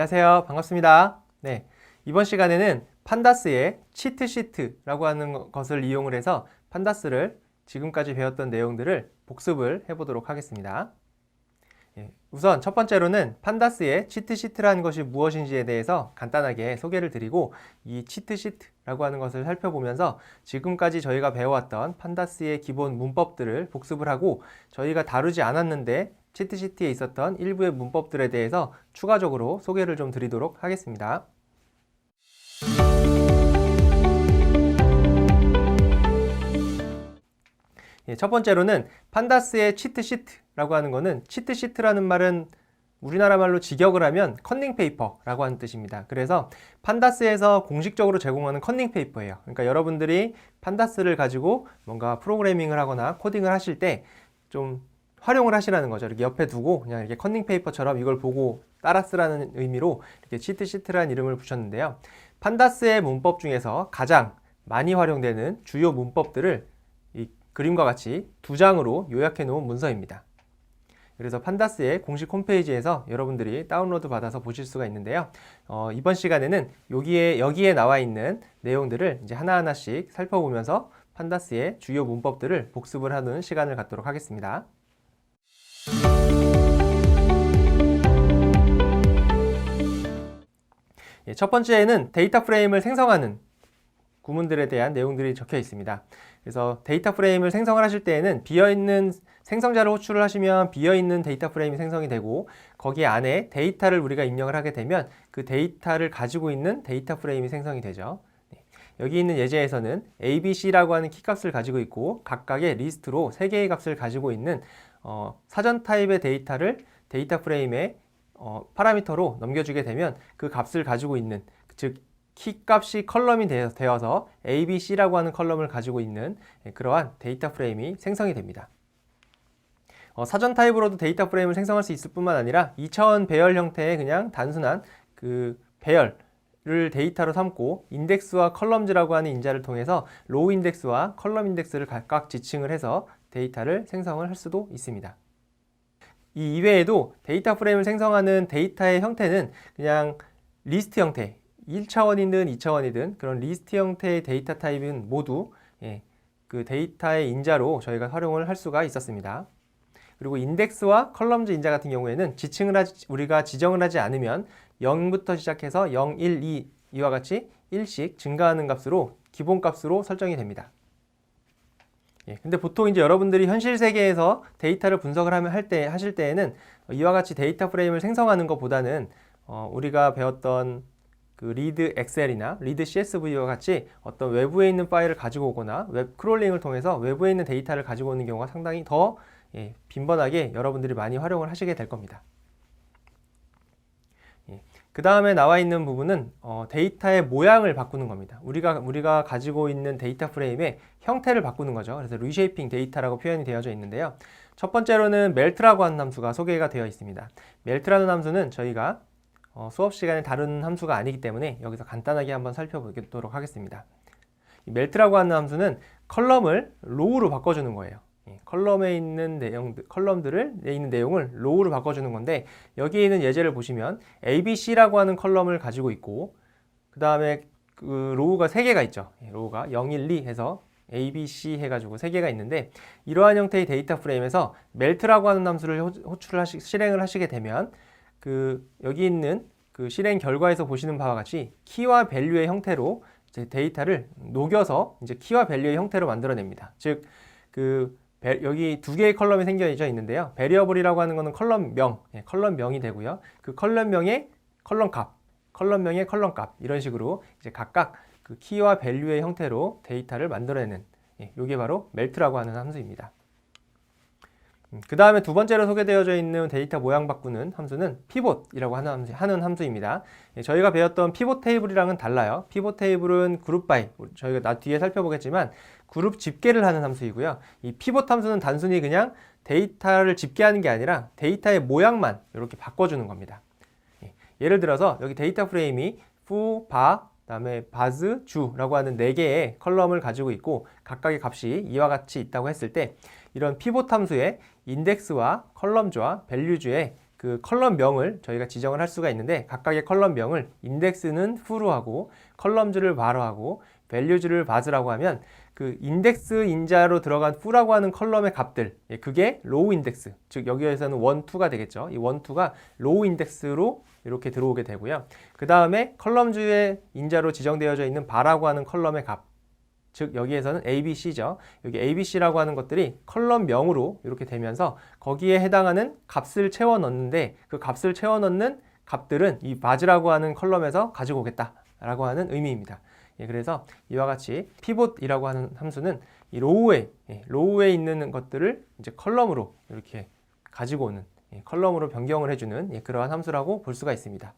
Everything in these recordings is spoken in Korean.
안녕하세요. 반갑습니다. 네, 이번 시간에는 판다스의 치트시트라고 하는 것을 이용을 해서 판다스를 지금까지 배웠던 내용들을 복습을 해보도록 하겠습니다. 우선 첫 번째로는 판다스의 치트시트라는 것이 무엇인지에 대해서 간단하게 소개를 드리고 이 치트시트라고 하는 것을 살펴보면서 지금까지 저희가 배워왔던 판다스의 기본 문법들을 복습을 하고 저희가 다루지 않았는데 치트시트에 있었던 일부의 문법들에 대해서 추가적으로 소개를 좀 드리도록 하겠습니다. 첫 번째로는 판다스의 치트시트라고 하는 것은 치트시트라는 말은 우리나라 말로 직역을 하면 컨닝페이퍼라고 하는 뜻입니다. 그래서 판다스에서 공식적으로 제공하는 컨닝페이퍼예요. 그러니까 여러분들이 판다스를 가지고 뭔가 프로그래밍을 하거나 코딩을 하실 때 좀 활용을 하시라는 거죠. 이렇게 옆에 두고 그냥 이렇게 컨닝페이퍼처럼 이걸 보고 따라 쓰라는 의미로 이렇게 치트시트라는 이름을 붙였는데요. 판다스의 문법 중에서 가장 많이 활용되는 주요 문법들을 이 그림과 같이 두 장으로 요약해 놓은 문서입니다. 그래서 판다스의 공식 홈페이지에서 여러분들이 다운로드 받아서 보실 수가 있는데요. 이번 시간에는 여기에 나와 있는 내용들을 이제 하나하나씩 살펴보면서 판다스의 주요 문법들을 복습을 하는 시간을 갖도록 하겠습니다. 첫 번째에는 데이터 프레임을 생성하는 구문들에 대한 내용들이 적혀 있습니다. 그래서 데이터 프레임을 생성을 하실 때에는 비어있는 생성자를 호출을 하시면 비어있는 데이터 프레임이 생성이 되고 거기 안에 데이터를 우리가 입력을 하게 되면 그 데이터를 가지고 있는 데이터 프레임이 생성이 되죠. 여기 있는 예제에서는 ABC라고 하는 키값을 가지고 있고 각각의 리스트로 3개의 값을 가지고 있는 사전 타입의 데이터를 데이터 프레임에 파라미터로 넘겨주게 되면 그 값을 가지고 있는 즉 키값이 컬럼이 되어서 ABC라고 하는 컬럼을 가지고 있는 그러한 데이터 프레임이 생성이 됩니다. 사전 타입으로도 데이터 프레임을 생성할 수 있을 뿐만 아니라 2차원 배열 형태의 그냥 단순한 그 배열을 데이터로 삼고 인덱스와 컬럼즈라고 하는 인자를 통해서 로우 인덱스와 컬럼 인덱스를 각각 지칭을 해서 데이터를 생성을 할 수도 있습니다. 이 이외에도 데이터 프레임을 생성하는 데이터의 형태는 그냥 리스트 형태 1차원이든 2차원이든 그런 리스트 형태의 데이터 타입은 모두 그 데이터의 인자로 저희가 활용을 할 수가 있었습니다. 그리고 인덱스와 컬럼즈 인자 같은 경우에는 우리가 지정을 하지 않으면 0부터 시작해서 0, 1, 2 이와 같이 1씩 증가하는 값으로 기본 값으로 설정이 됩니다. 근데 보통 이제 여러분들이 현실 세계에서 데이터를 분석을 하실 때에는 이와 같이 데이터 프레임을 생성하는 것보다는 우리가 배웠던 그 리드 엑셀이나 리드 CSV와 같이 어떤 외부에 있는 파일을 가지고 오거나 웹 크롤링을 통해서 외부에 있는 데이터를 가지고 오는 경우가 상당히 더 빈번하게 여러분들이 많이 활용을 하시게 될 겁니다. 그 다음에 나와 있는 부분은 데이터의 모양을 바꾸는 겁니다. 우리가 가지고 있는 데이터 프레임의 형태를 바꾸는 거죠. 그래서 리쉐이핑 데이터라고 표현이 되어져 있는데요. 첫 번째로는 멜트라고 하는 함수가 소개가 되어 있습니다. 멜트라는 함수는 저희가 수업 시간에 다루는 함수가 아니기 때문에 여기서 간단하게 한번 살펴보도록 하겠습니다. 이 멜트라고 하는 함수는 컬럼을 로우로 바꿔주는 거예요. 컬럼에 있는 컬럼들을 있는 내용을 로우로 바꿔주는 건데 여기에 있는 예제를 보시면 ABC라고 하는 컬럼을 가지고 있고 그 다음에 그 로우가 3개가 있죠. 로우가 0, 1, 2 해서 ABC 해가지고 3개가 있는데 이러한 형태의 데이터 프레임에서 멜트라고 하는 함수를 실행을 하시게 되면 여기 있는 그 실행 결과에서 보시는 바와 같이 키와 밸류의 형태로 이제 데이터를 녹여서 이제 키와 밸류의 형태로 만들어냅니다. 즉 여기 2개의 컬럼이 생겨져 있는데요. 베리어블이라고 하는 것은 컬럼명이 되고요. 그 컬럼명의 컬럼값, 컬럼명의 컬럼값 이런 식으로 이제 각각 그 키와 밸류의 형태로 데이터를 만들어내는 이게 바로 멜트라고 하는 함수입니다. 그 다음에 두 번째로 소개되어져 있는 데이터 모양 바꾸는 함수는 피봇이라고 하는 함수입니다. 저희가 배웠던 피봇 테이블이랑은 달라요. 피봇 테이블은 그룹 바이, 저희가 뒤에 살펴보겠지만 그룹 집계를 하는 함수이고요. 이 피봇 함수는 단순히 그냥 데이터를 집계하는 게 아니라 데이터의 모양만 이렇게 바꿔주는 겁니다. 예를 들어서 여기 데이터 프레임이 푸, 바, 그다음에 바즈, 주라고 하는 4개의 컬럼을 가지고 있고 각각의 값이 이와 같이 있다고 했을 때 이런 피봇 함수의 인덱스와 컬럼주와 밸류주의 그 컬럼명을 저희가 지정을 할 수가 있는데 각각의 컬럼명을 인덱스는 fu로 하고 컬럼즈를 bar로 하고 values를 bas라고 하면 그 인덱스 인자로 들어간 fu라고 하는 컬럼의 값들 그게 로우 인덱스 즉 여기에서는 1, 2가 되겠죠. 이 1, 2가 로우 인덱스로 이렇게 들어오게 되고요. 그 다음에 컬럼즈의 인자로 지정되어져 있는 bar라고 하는 컬럼의 값 즉 여기에서는 ABC죠. 여기 ABC라고 하는 것들이 컬럼명으로 이렇게 되면서 거기에 해당하는 값을 채워 넣는데 그 값을 채워 넣는 값들은 이 바즈라고 하는 컬럼에서 가지고 오겠다라고 하는 의미입니다. 그래서 이와 같이 pivot이라고 하는 함수는 이 로우에 있는 것들을 이제 컬럼으로 이렇게 가지고 오는 컬럼으로 변경을 해주는 그러한 함수라고 볼 수가 있습니다.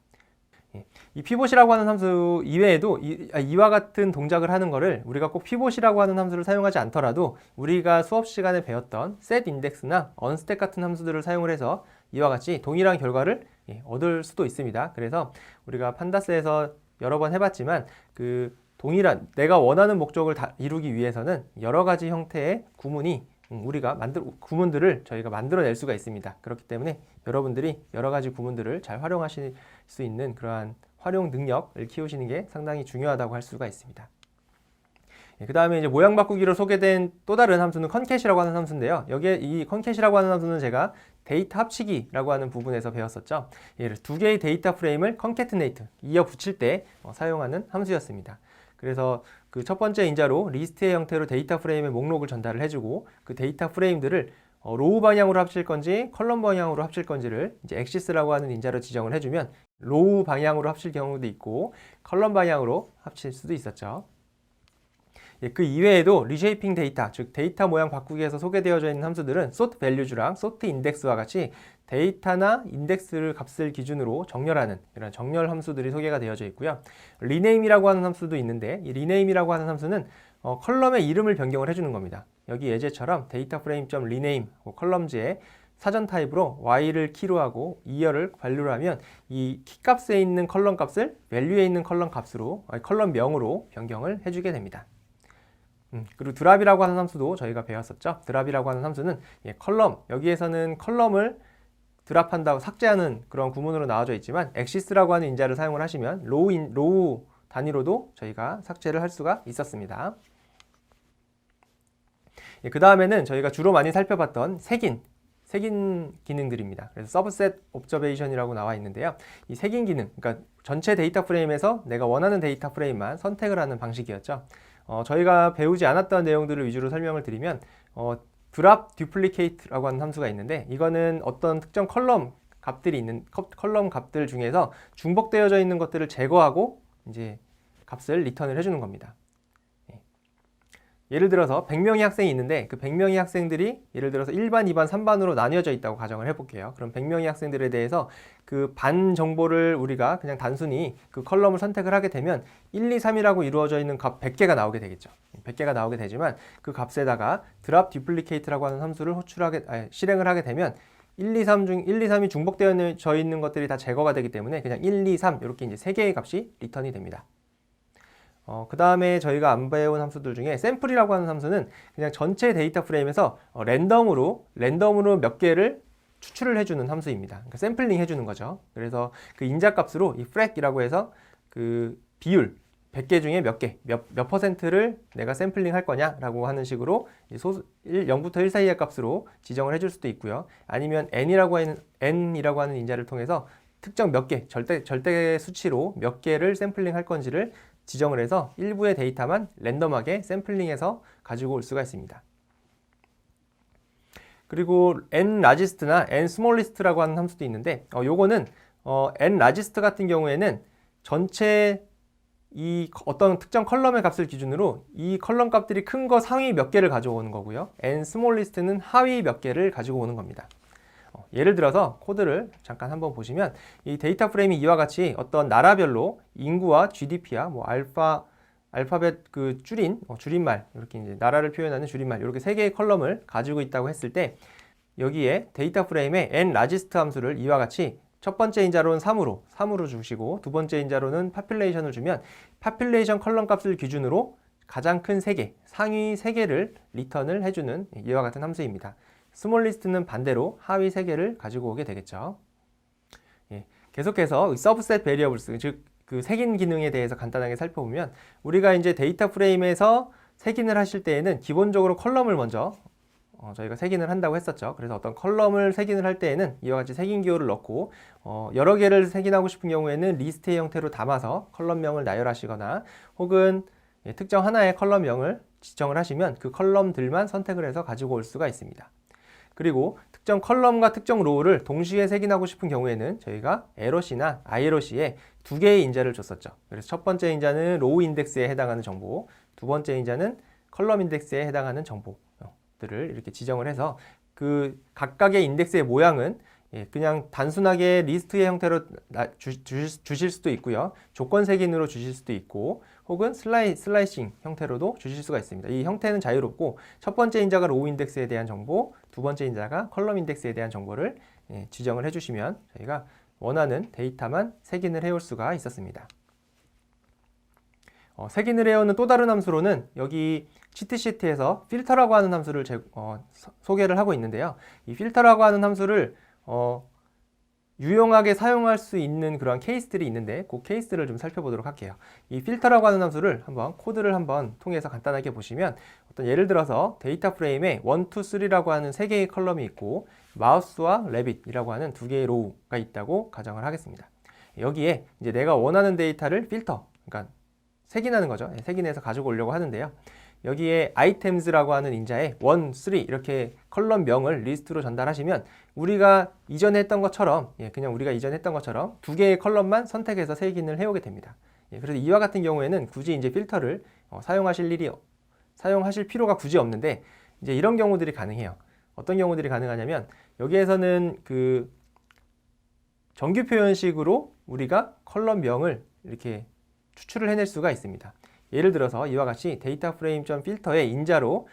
이 pivot이라고 하는 함수 이외에도 이와 같은 동작을 하는 거를 우리가 꼭 pivot이라고 하는 함수를 사용하지 않더라도 우리가 수업 시간에 배웠던 setIndex나 unstack 같은 함수들을 사용을 해서 이와 같이 동일한 결과를 얻을 수도 있습니다. 그래서 우리가 판다스에서 여러 번 해봤지만 그 동일한 내가 원하는 목적을 이루기 위해서는 여러 가지 형태의 구문들을 저희가 만들어낼 수가 있습니다. 그렇기 때문에 여러분들이 여러 가지 구문들을 잘 활용하실 수 있는 그러한 활용 능력을 키우시는 게 상당히 중요하다고 할 수가 있습니다. 그 다음에 이제 모양 바꾸기로 소개된 또 다른 함수는 컨캣이라고 하는 함수인데요. 여기에 이 컨캣이라고 하는 함수는 제가 데이터 합치기라고 하는 부분에서 배웠었죠. 두 개의 데이터 프레임을 컨캐트네이트, 이어 붙일 때 사용하는 함수였습니다. 그래서 그 첫 번째 인자로 리스트의 형태로 데이터 프레임의 목록을 전달을 해주고 그 데이터 프레임들을 로우 방향으로 합칠 건지 컬럼 방향으로 합칠 건지를 이제 엑시스라고 하는 인자로 지정을 해주면 로우 방향으로 합칠 경우도 있고 컬럼 방향으로 합칠 수도 있었죠. 그 이외에도 리쉐이핑 데이터, 즉 데이터 모양 바꾸기에서 소개되어져 있는 함수들은 sort values랑 sort index와 같이 데이터나 인덱스를 값을 기준으로 정렬하는 이런 정렬 함수들이 소개가 되어져 있고요. rename이라고 하는 함수도 있는데 이 rename이라고 하는 함수는 컬럼의 이름을 변경을 해주는 겁니다. 여기 예제처럼 데이터 프레임.rename 컬럼즈의 사전 타입으로 y를 키로 하고 이어를 value로 하면 이 키 값에 있는 컬럼 값을 value에 있는 컬럼 값으로 컬럼명으로 변경을 해주게 됩니다. 그리고 드랍이라고 하는 함수도 저희가 배웠었죠. 드랍이라고 하는 함수는 컬럼, 여기에서는 컬럼을 드랍한다고 삭제하는 그런 구문으로 나와져 있지만 엑시스라고 하는 인자를 사용을 하시면 로우 단위로도 저희가 삭제를 할 수가 있었습니다. 그 다음에는 저희가 주로 많이 살펴봤던 색인 기능들입니다. 그래서 서브셋 옵저베이션이라고 나와 있는데요. 이 색인 기능, 그러니까 전체 데이터 프레임에서 내가 원하는 데이터 프레임만 선택을 하는 방식이었죠. 저희가 배우지 않았던 내용들을 위주로 설명을 드리면 드랍 듀플리케이트라고 하는 함수가 있는데 이거는 어떤 특정 컬럼 값들 중에서 중복되어져 있는 것들을 제거하고 이제 값을 리턴을 해주는 겁니다. 예를 들어서 100명의 학생이 있는데 그 100명의 학생들이 예를 들어서 1반, 2반, 3반으로 나뉘어져 있다고 가정을 해볼게요. 그럼 100명의 학생들에 대해서 그 반 정보를 우리가 그냥 단순히 그 컬럼을 선택을 하게 되면 1, 2, 3이라고 이루어져 있는 값 100개가 나오게 되겠죠. 100개가 나오게 되지만 그 값에다가 드랍 듀플리케이트라고 하는 함수를 실행을 하게 되면 1, 2, 3이 중복되어져 있는 것들이 다 제거가 되기 때문에 그냥 1, 2, 3 이렇게 이제 3개의 값이 리턴이 됩니다. 그 다음에 저희가 안 배운 함수들 중에 샘플이라고 하는 함수는 그냥 전체 데이터 프레임에서 랜덤으로 몇 개를 추출을 해주는 함수입니다. 그러니까 샘플링 해주는 거죠. 그래서 그 인자값으로 이 frac이라고 해서 그 비율 100개 중에 몇 퍼센트를 내가 샘플링 할 거냐라고 하는 식으로 0부터 1 사이의 값으로 지정을 해줄 수도 있고요. 아니면 n이라고 하는 인자를 통해서 특정 몇 개, 절대 수치로 몇 개를 샘플링 할 건지를 지정을 해서 일부의 데이터만 랜덤하게 샘플링해서 가지고 올 수가 있습니다. 그리고 nlargest나 nsmallest라고 하는 함수도 있는데 요거는 nlargest 같은 경우에는 전체 이 어떤 특정 컬럼의 값을 기준으로 이 컬럼 값들이 큰 거 상위 몇 개를 가져오는 거고요. nsmallest는 하위 몇 개를 가지고 오는 겁니다. 예를 들어서 코드를 잠깐 한번 보시면 이 데이터 프레임이 이와 같이 어떤 나라별로 인구와 GDP와 뭐 알파벳 그 줄임말 이렇게 이제 나라를 표현하는 줄임말 이렇게 세 개의 컬럼을 가지고 있다고 했을 때 여기에 데이터 프레임에 nlargest 함수를 이와 같이 첫 번째 인자로는 3으로 주시고 두 번째 인자로는 population을 주면 population 컬럼 값을 기준으로 가장 큰 3개, 상위 3개를 리턴을 해주는 이와 같은 함수입니다. 스몰리스트는 반대로 하위 3개를 가지고 오게 되겠죠. 계속해서 subset variables, 즉 그 색인 기능에 대해서 간단하게 살펴보면 우리가 이제 데이터 프레임에서 색인을 하실 때에는 기본적으로 컬럼을 먼저 저희가 색인을 한다고 했었죠. 그래서 어떤 컬럼을 색인을 할 때에는 이와 같이 색인 기호를 넣고 여러 개를 색인하고 싶은 경우에는 리스트의 형태로 담아서 컬럼명을 나열하시거나 혹은 특정 하나의 컬럼명을 지정을 하시면 그 컬럼들만 선택을 해서 가지고 올 수가 있습니다. 그리고 특정 컬럼과 특정 로우를 동시에 색인하고 싶은 경우에는 저희가 LOC나 ILOC에 두 개의 인자를 줬었죠. 그래서 첫 번째 인자는 로우 인덱스에 해당하는 정보, 두 번째 인자는 컬럼 인덱스에 해당하는 정보들을 이렇게 지정을 해서 그 각각의 인덱스의 모양은 그냥 단순하게 리스트의 형태로 주실 수도 있고요. 조건 색인으로 주실 수도 있고 혹은 슬라이싱 형태로도 주실 수가 있습니다. 이 형태는 자유롭고 첫 번째 인자가 로우 인덱스에 대한 정보, 두 번째 인자가 컬럼 인덱스에 대한 정보를 지정을 해주시면 저희가 원하는 데이터만 색인을 해올 수가 있었습니다. 색인을 해오는 또 다른 함수로는 여기 치트시트에서 필터라고 하는 함수를 소개를 하고 있는데요. 이 필터라고 하는 함수를 유용하게 사용할 수 있는 그런 케이스들이 있는데 그 케이스를 좀 살펴보도록 할게요. 이 필터라고 하는 함수를 코드를 한번 통해서 간단하게 보시면 예를 들어서 데이터 프레임에 1, 2, 3라고 하는 3개의 컬럼이 있고 마우스와 레빗이라고 하는 2개의 로우가 있다고 가정을 하겠습니다. 여기에 이제 내가 원하는 데이터를 필터, 그러니까 색인하는 거죠. 색인해서 가지고 오려고 하는데요. 여기에 아이템즈라고 하는 인자에 1, 3 이렇게 컬럼명을 리스트로 전달하시면 우리가 이전에 했던 것처럼 그냥 우리가 이전에 했던 것처럼 두 개의 컬럼만 선택해서 색인을 해오게 됩니다. 그래서 이와 같은 경우에는 굳이 이제 필터를 사용하실 필요가 굳이 없는데 이제 이런 경우들이 가능해요. 어떤 경우들이 가능하냐면 여기에서는 그 정규 표현식으로 우리가 컬럼명을 이렇게 추출을 해낼 수가 있습니다. 예를 들어서 이와 같이 데이터 프레임.필터의 인자로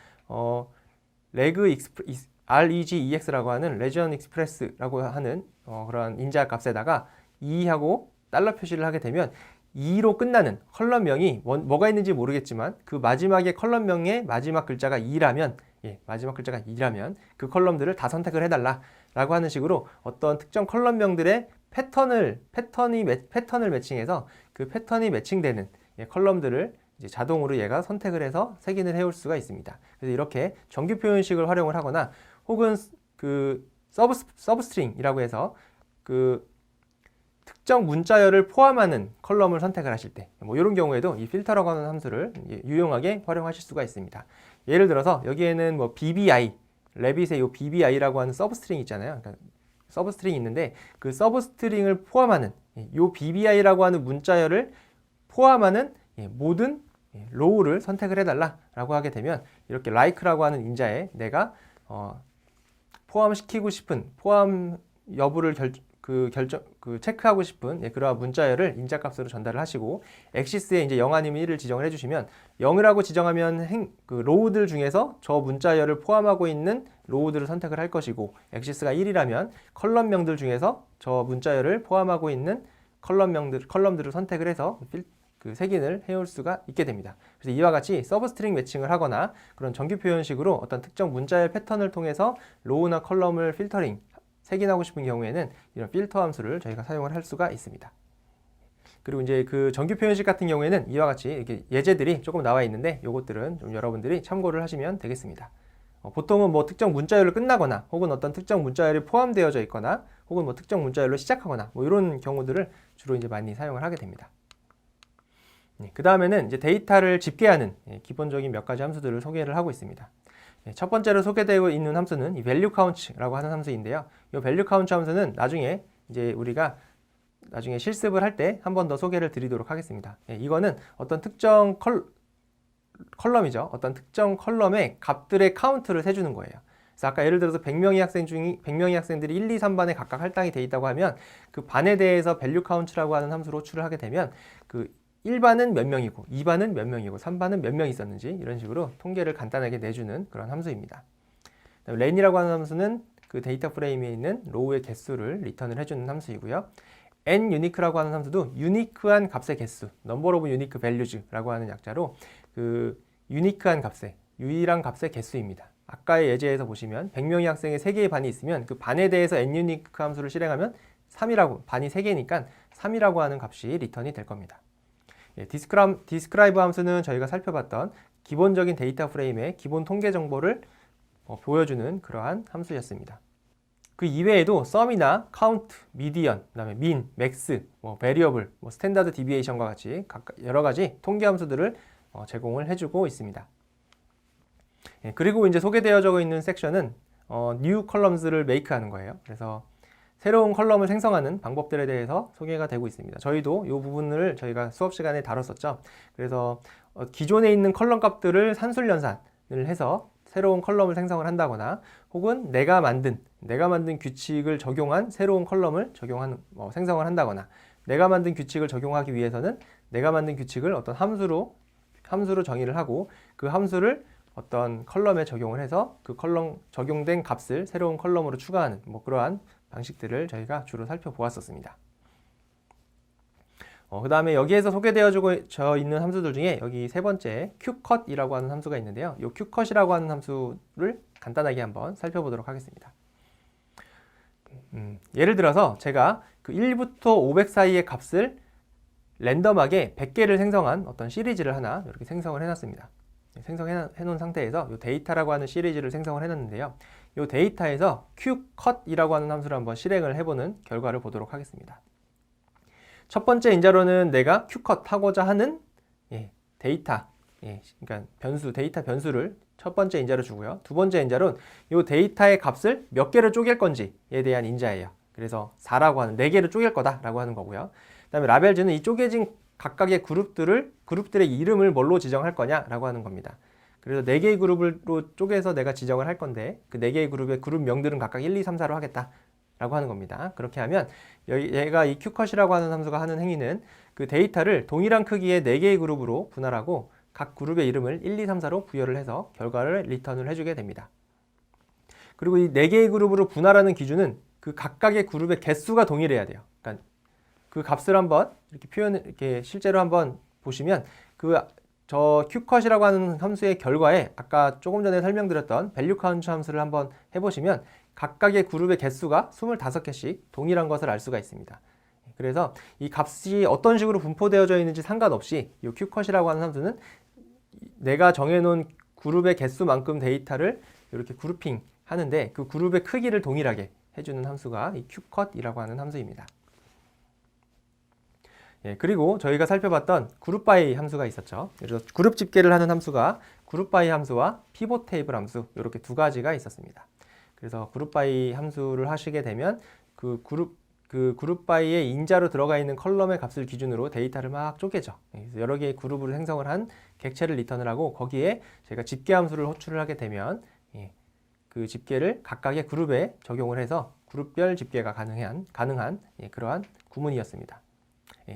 regex라고 하는 region express라고 하는 그런 인자 값에다가 2하고 달러 표시를 하게 되면 2로 끝나는 컬럼명이 뭐가 있는지 모르겠지만 그 마지막에 컬럼명의 마지막 글자가 2라면 마지막 글자가 2라면 그 컬럼들을 다 선택을 해달라 라고 하는 식으로 어떤 특정 컬럼명들의 패턴을 매칭해서 그 패턴이 매칭되는 컬럼들을 이제 자동으로 얘가 선택을 해서 색인을 해올 수가 있습니다. 그래서 이렇게 정규 표현식을 활용을 하거나 혹은 그 서브스트링이라고 해서 그 특정 문자열을 포함하는 컬럼을 선택을 하실 때 이런 경우에도 이 필터라고 하는 함수를 유용하게 활용하실 수가 있습니다. 예를 들어서 여기에는 BBI, 레빗의 이 BBI라고 하는 서브스트링 있잖아요. 그러니까 서브스트링이 있는데 그 서브스트링을 포함하는 이 BBI라고 하는 문자열을 포함하는 모든 로우를 선택을 해달라라고 하게 되면 이렇게 like라고 하는 인자에 내가 포함시키고 싶은 포함 여부를 체크하고 싶은 그러한 문자열을 인자값으로 전달을 하시고 엑시스에 이제 0 아니면 1을 지정을 해주시면 0이라고 지정하면 로우들 중에서 저 문자열을 포함하고 있는 로우들을 선택을 할 것이고 엑시스가 1이라면 컬럼명들 중에서 저 문자열을 포함하고 있는 컬럼들을 선택을 해서 색인을 해올 수가 있게 됩니다. 그래서 이와 같이 서브스트링 매칭을 하거나 그런 정규 표현식으로 어떤 특정 문자열 패턴을 통해서 로우나 컬럼을 색인하고 싶은 경우에는 이런 필터 함수를 저희가 사용을 할 수가 있습니다. 그리고 이제 그 정규 표현식 같은 경우에는 이와 같이 이렇게 예제들이 조금 나와 있는데 이것들은 좀 여러분들이 참고를 하시면 되겠습니다. 보통은 특정 문자열로 끝나거나 혹은 어떤 특정 문자열이 포함되어져 있거나 혹은 특정 문자열로 시작하거나 이런 경우들을 주로 이제 많이 사용을 하게 됩니다. 그 다음에는 이제 데이터를 집계하는 기본적인 몇 가지 함수들을 소개를 하고 있습니다. 첫 번째로 소개되어 있는 함수는 이 value count라고 하는 함수인데요. 이 value count 함수는 나중에 이제 우리가 나중에 실습을 할 때 한 번 더 소개를 드리도록 하겠습니다. 이거는 어떤 특정 컬럼이죠. 어떤 특정 컬럼의 값들의 카운트를 세주는 거예요. 그래서 아까 예를 들어서 100명의 학생들이 1, 2, 3반에 각각 할당이 되어 있다고 하면 그 반에 대해서 value count라고 하는 함수로 호출을 하게 되면 그 1반은 몇 명이고 2반은 몇 명이고 3반은 몇 명 있었는지 이런 식으로 통계를 간단하게 내주는 그런 함수입니다. len이라고 하는 함수는 그 데이터 프레임에 있는 로우의 개수를 리턴을 해주는 함수이고요. nunique라고 하는 함수도 유니크한 값의 개수, number of unique values라고 하는 약자로 그 유니크한 값의, 유일한 값의 개수입니다. 아까의 예제에서 보시면 100명의 학생의 3개의 반이 있으면 그 반에 대해서 nunique 함수를 실행하면 3이라고, 반이 3개니까 3이라고 하는 값이 리턴이 될 겁니다. 디스크라이브 함수는 저희가 살펴봤던 기본적인 데이터 프레임의 기본 통계 정보를 보여주는 그러한 함수였습니다. 그 이외에도 썸이나 카운트, 미디언, 그다음에 민, 맥스, 베리어블, 스탠다드 디비에이션과 같이 여러 가지 통계 함수들을 제공을 해주고 있습니다. 그리고 이제 소개되어져 있는 섹션은 new columns를 make하는 거예요. 그래서 새로운 컬럼을 생성하는 방법들에 대해서 소개가 되고 있습니다. 저희도 이 부분을 저희가 수업 시간에 다뤘었죠. 그래서 기존에 있는 컬럼 값들을 산술 연산을 해서 새로운 컬럼을 생성을 한다거나 혹은 내가 만든 규칙을 적용한 새로운 컬럼을 생성을 한다거나 내가 만든 규칙을 적용하기 위해서는 내가 만든 규칙을 어떤 함수로 정의를 하고 그 함수를 어떤 컬럼에 적용을 해서 그 컬럼 적용된 값을 새로운 컬럼으로 추가하는 그러한 방식들을 저희가 주로 살펴보았었습니다. 그 다음에 여기에서 소개되어져 있는 함수들 중에 여기 세 번째 qcut이라고 하는 함수가 있는데요. 이 qcut이라고 하는 함수를 간단하게 한번 살펴보도록 하겠습니다. 예를 들어서 제가 그 1부터 500 사이의 값을 랜덤하게 100개를 생성한 어떤 시리즈를 하나 이렇게 생성을 해놨습니다. 생성해 놓은 상태에서 이 데이터라고 하는 시리즈를 생성을 해놨는데요. 이 데이터에서 qcut이라고 하는 함수를 한번 실행을 해보는 결과를 보도록 하겠습니다. 첫 번째 인자로는 내가 qcut 하고자 하는 데이터, 그러니까 데이터 변수를 첫 번째 인자로 주고요. 두 번째 인자로는 이 데이터의 값을 몇 개를 쪼갤 건지에 대한 인자예요. 그래서 4라고 하는 4개를 쪼갤 거다라고 하는 거고요. 그 다음에 라벨즈는 이 쪼개진 각각의 그룹들의 이름을 뭘로 지정할 거냐라고 하는 겁니다. 그래서 4개의 그룹으로 쪼개서 내가 지정을 할 건데 그 4개의 그룹의 그룹명들은 각각 1, 2, 3, 4로 하겠다라고 하는 겁니다. 그렇게 하면 얘가 이 qcut이라고 하는 함수가 하는 행위는 그 데이터를 동일한 크기의 4개의 그룹으로 분할하고 각 그룹의 이름을 1, 2, 3, 4로 부여를 해서 결과를 리턴을 해주게 됩니다. 그리고 이 4개의 그룹으로 분할하는 기준은 그 각각의 그룹의 개수가 동일해야 돼요. 그러니까 그 값을 한번 이렇게 실제로 한번 보시면 저 qcut이라고 하는 함수의 결과에 아까 조금 전에 설명드렸던 value count 함수를 한번 해보시면 각각의 그룹의 개수가 25개씩 동일한 것을 알 수가 있습니다. 그래서 이 값이 어떤 식으로 분포되어져 있는지 상관없이 이 qcut이라고 하는 함수는 내가 정해놓은 그룹의 개수만큼 데이터를 이렇게 그룹핑 하는데 그 그룹의 크기를 동일하게 해주는 함수가 이 qcut이라고 하는 함수입니다. 그리고 저희가 살펴봤던 그룹 바이 함수가 있었죠. 그래서 그룹 집계를 하는 함수가 그룹 바이 함수와 피봇 테이블 함수 이렇게 두 가지가 있었습니다. 그래서 그룹 바이 함수를 하시게 되면 그 그룹 바이의 인자로 들어가 있는 컬럼의 값을 기준으로 데이터를 막 쪼개죠. 그래서 여러 개의 그룹으로 생성을 한 객체를 리턴을 하고 거기에 제가 집계 함수를 호출을 하게 되면 그 집계를 각각의 그룹에 적용을 해서 그룹별 집계가 가능한 그러한 구문이었습니다.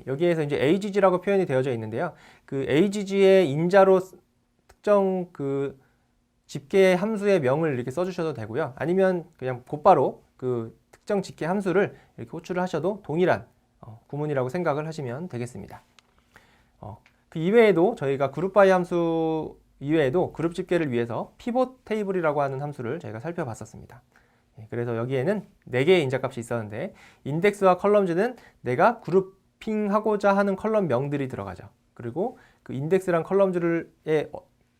여기에서 이제 AGG라고 표현이 되어져 있는데요. 그 AGG의 인자로 특정 그 집계 함수의 명을 이렇게 써주셔도 되고요. 아니면 그냥 곧바로 그 특정 집계 함수를 이렇게 호출을 하셔도 동일한 구문이라고 생각을 하시면 되겠습니다. 그 이외에도 저희가 그룹 바이 함수 이외에도 그룹 집계를 위해서 피봇 테이블이라고 하는 함수를 저희가 살펴봤었습니다. 그래서 여기에는 4개의 인자값이 있었는데 인덱스와 컬럼즈는 내가 그룹핑하고자 하는 컬럼 명들이 들어가죠. 그리고 그 인덱스랑 컬럼즈를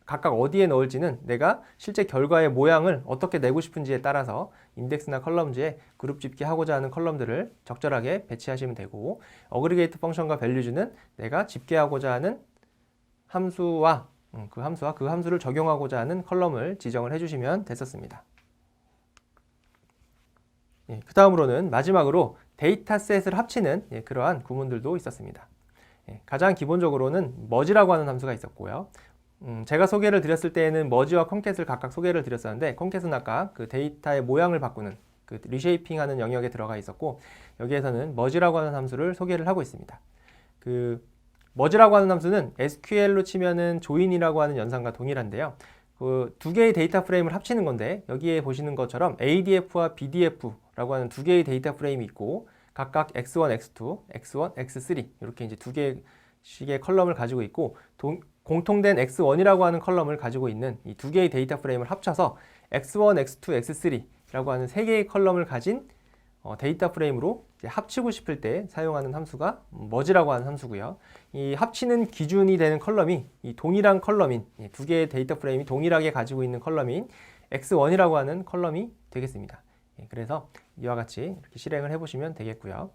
각각 어디에 넣을지는 내가 실제 결과의 모양을 어떻게 내고 싶은지에 따라서 인덱스나 컬럼즈에 그룹 집계하고자 하는 컬럼들을 적절하게 배치하시면 되고 어그리게이트 펑션과 밸류즈는 내가 집계하고자 하는 함수와 그 함수를 적용하고자 하는 컬럼을 지정을 해주시면 됐었습니다. 그 다음으로는 마지막으로 데이터셋을 합치는 그러한 구문들도 있었습니다. 가장 기본적으로는 머지라고 하는 함수가 있었고요. 제가 소개를 드렸을 때에는 머지와 콘캣을 각각 소개를 드렸었는데 콘캣은 아까 그 데이터의 모양을 바꾸는 그 리쉐이핑하는 영역에 들어가 있었고 여기에서는 머지라고 하는 함수를 소개를 하고 있습니다. 그 머지라고 하는 함수는 SQL로 치면은 조인이라고 하는 연산과 동일한데요. 그 두 개의 데이터 프레임을 합치는 건데 여기에 보시는 것처럼 ADF와 BDF라고 하는 두 개의 데이터 프레임이 있고 각각 X1, X2, X1, X3 이렇게 이제 두 개씩의 컬럼을 가지고 있고 공통된 X1이라고 하는 컬럼을 가지고 있는 이 두 개의 데이터 프레임을 합쳐서 X1, X2, X3라고 하는 세 개의 컬럼을 가진 데이터 프레임으로 이제 합치고 싶을 때 사용하는 함수가 머지라고 하는 함수고요. 이 합치는 기준이 되는 컬럼이 이 동일한 컬럼인 두 개의 데이터 프레임이 동일하게 가지고 있는 컬럼인 x1이라고 하는 컬럼이 되겠습니다. 그래서 이와 같이 이렇게 실행을 해보시면 되겠고요.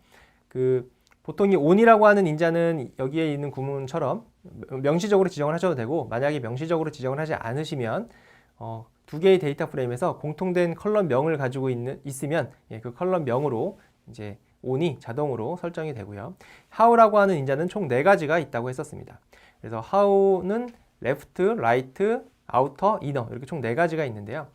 보통 이 on이라고 하는 인자는 여기에 있는 구문처럼 명시적으로 지정을 하셔도 되고, 만약에 명시적으로 지정을 하지 않으시면 두 개의 데이터 프레임에서 공통된 컬럼명을 가지고 있으면 그 컬럼명으로 이제 on이 자동으로 설정이 되고요. how라고 하는 인자는 총 4가지가 있다고 했었습니다. 그래서 how는 left, right, outer, inner 이렇게 총 4가지가 있는데요.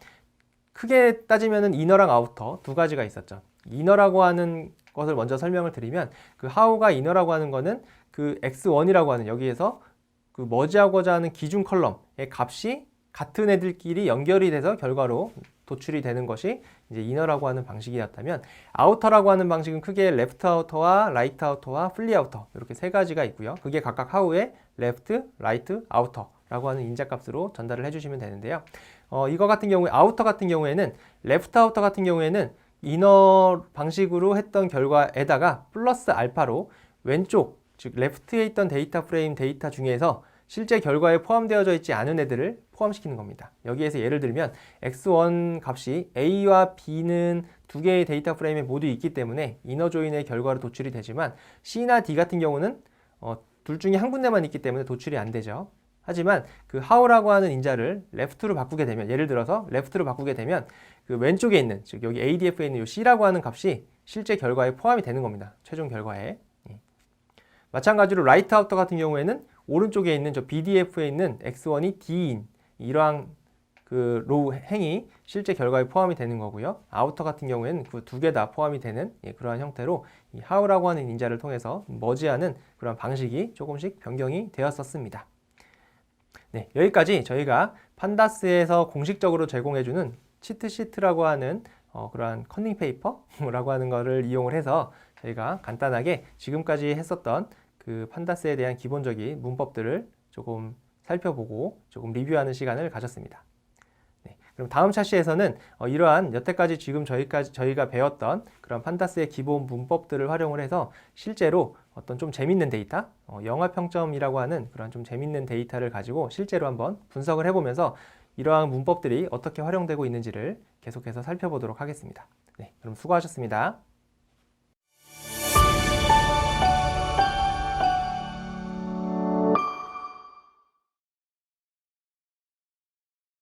크게 따지면은 inner랑 outer 2가지가 있었죠. inner라고 하는 것을 먼저 설명을 드리면, 그 how가 inner라고 하는 거는 그 x1이라고 하는 여기에서 그 머지하고자 하는 기준 컬럼의 값이 같은 애들끼리 연결이 돼서 결과로 도출이 되는 것이 이제 inner라고 하는 방식이었다면, outer라고 하는 방식은 크게 left outer와 right outer와 fully outer 이렇게 3가지가 있고요. 그게 각각 how의 left, right, outer라고 하는 인자값으로 전달을 해주시면 되는데요. 이거 같은 경우에 outer 같은 경우에는 left outer 같은 경우에는 inner 방식으로 했던 결과에다가 플러스 알파로 왼쪽, 즉 left에 있던 데이터 프레임 데이터 중에서 실제 결과에 포함되어져 있지 않은 애들을 포함시키는 겁니다. 여기에서 예를 들면 x1 값이 a와 b는 두 개의 데이터 프레임에 모두 있기 때문에 이너 조인의 결과로 도출이 되지만, c나 d 같은 경우는 둘 중에 한 군데만 있기 때문에 도출이 안 되죠. 하지만 그 how라고 하는 인자를 left로 바꾸게 되면, 예를 들어서 left로 바꾸게 되면 그 왼쪽에 있는, 즉 여기 ADF에 있는 이 c라고 하는 값이 실제 결과에 포함이 되는 겁니다. 최종 결과에. 마찬가지로 right outer 같은 경우에는 오른쪽에 있는 저 BDF에 있는 x1이 d인 이러한 그 로우 행이 실제 결과에 포함이 되는 거고요. outer 같은 경우에는 그 두 개 다 포함이 되는 그러한 형태로 이 how라고 하는 인자를 통해서 머지하는 그런 방식이 조금씩 변경이 되었었습니다. 네, 여기까지 저희가 판다스에서 공식적으로 제공해주는 치트시트라고 하는 그러한 컨닝 페이퍼라고 하는 거를 이용을 해서 저희가 간단하게 지금까지 했었던 그 판다스에 대한 기본적인 문법들을 조금 살펴보고 조금 리뷰하는 시간을 가졌습니다. 네, 그럼 다음 차시에서는 이러한 여태까지 지금 저희가 배웠던 그런 판다스의 기본 문법들을 활용을 해서 실제로 어떤 좀 재밌는 데이터, 영화평점이라고 하는 그런 좀 재밌는 데이터를 가지고 실제로 한번 분석을 해보면서 이러한 문법들이 어떻게 활용되고 있는지를 계속해서 살펴보도록 하겠습니다. 네, 그럼 수고하셨습니다.